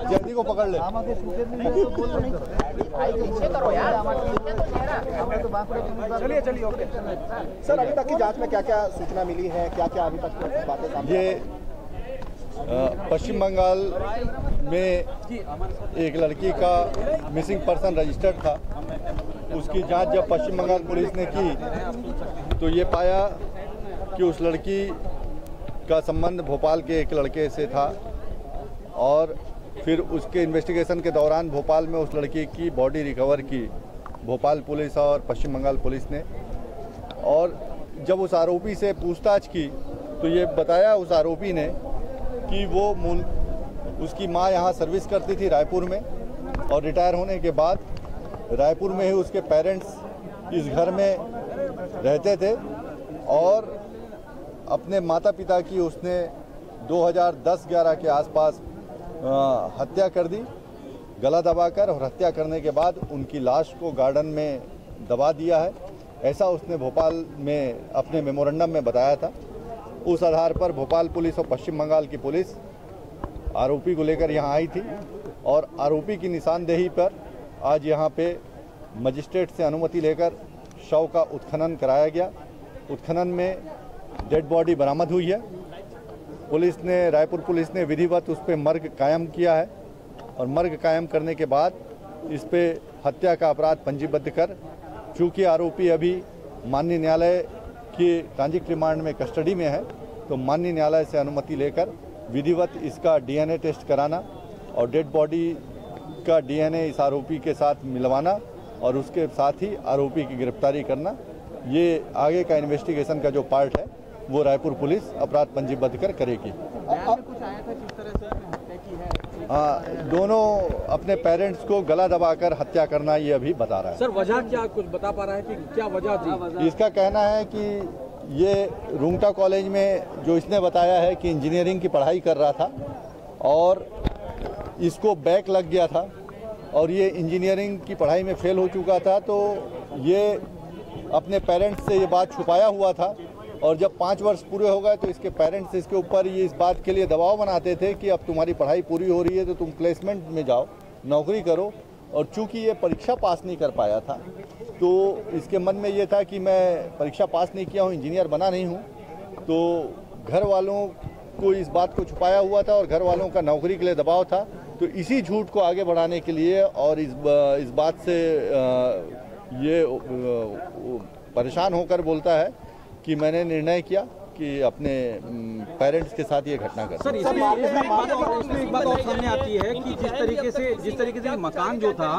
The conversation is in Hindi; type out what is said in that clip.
जल्दी को पकड़ ले। चलिए चलिए ओके सर। अभी तक की जांच में क्या क्या सूचना मिली है, क्या क्या अभी तक बातें सामने? ये पश्चिम बंगाल में एक लड़की का मिसिंग पर्सन रजिस्टर्ड था। उसकी जांच जब पश्चिम बंगाल पुलिस ने की तो ये पाया कि उस लड़की का संबंध भोपाल के एक लड़के से था और फिर उसके इन्वेस्टिगेशन के दौरान भोपाल में उस लड़की की बॉडी रिकवर की भोपाल पुलिस और पश्चिम बंगाल पुलिस ने। और जब उस आरोपी से पूछताछ की तो ये बताया उस आरोपी ने कि वो उसकी माँ यहाँ सर्विस करती थी रायपुर में और रिटायर होने के बाद रायपुर में ही उसके पेरेंट्स इस घर में रहते थे और अपने माता पिता की उसने 2010-11 के आसपास हत्या कर दी, गला दबाकर, और हत्या करने के बाद उनकी लाश को गार्डन में दबा दिया है। ऐसा उसने भोपाल में अपने मेमोरेंडम में बताया था। उस आधार पर भोपाल पुलिस और पश्चिम बंगाल की पुलिस आरोपी को लेकर यहाँ आई थी और आरोपी की निशानदेही पर आज यहाँ पे मजिस्ट्रेट से अनुमति लेकर शव का उत्खनन कराया गया। उत्खनन में डेड बॉडी बरामद हुई है। रायपुर पुलिस ने विधिवत उस पर मर्ग कायम किया है और मर्ग कायम करने के बाद इस पे हत्या का अपराध पंजीबद्ध कर, चूँकि आरोपी अभी माननीय न्यायालय की ट्रांजिट रिमांड में कस्टडी में है, तो माननीय न्यायालय से अनुमति लेकर विधिवत इसका डीएनए टेस्ट कराना और डेड बॉडी का डीएनए इस आरोपी के साथ मिलवाना और उसके साथ ही आरोपी की गिरफ्तारी करना, ये आगे का इन्वेस्टिगेशन का जो पार्ट है वो रायपुर पुलिस अपराध पंजीबद्ध कर करेगी। हाँ, दोनों अपने पेरेंट्स को गला दबाकर हत्या करना ये अभी बता रहा है। सर वजह क्या कुछ बता पा रहा है कि क्या वजह थी? इसका कहना है कि ये रुंगटा कॉलेज में जो इसने बताया है कि इंजीनियरिंग की पढ़ाई कर रहा था और इसको बैक लग गया था और ये इंजीनियरिंग की पढ़ाई में फेल हो चुका था, तो ये अपने पेरेंट्स से ये बात छुपाया हुआ था और जब 5 वर्ष पूरे हो गए तो इसके पेरेंट्स इसके ऊपर ये इस बात के लिए दबाव बनाते थे कि अब तुम्हारी पढ़ाई पूरी हो रही है तो तुम प्लेसमेंट में जाओ, नौकरी करो। और चूंकि ये परीक्षा पास नहीं कर पाया था तो इसके मन में ये था कि मैं परीक्षा पास नहीं किया हूँ, इंजीनियर बना नहीं हूँ, तो घर वालों को इस बात को छुपाया हुआ था और घर वालों का नौकरी के लिए दबाव था। तो इसी झूठ को आगे बढ़ाने के लिए और इस बात से ये परेशान होकर बोलता है कि मैंने निर्णय किया कि अपने पेरेंट्स के साथ ये घटना कर। सर इसमें एक बात और सामने आती है कि जिस तरीके से मकान जो था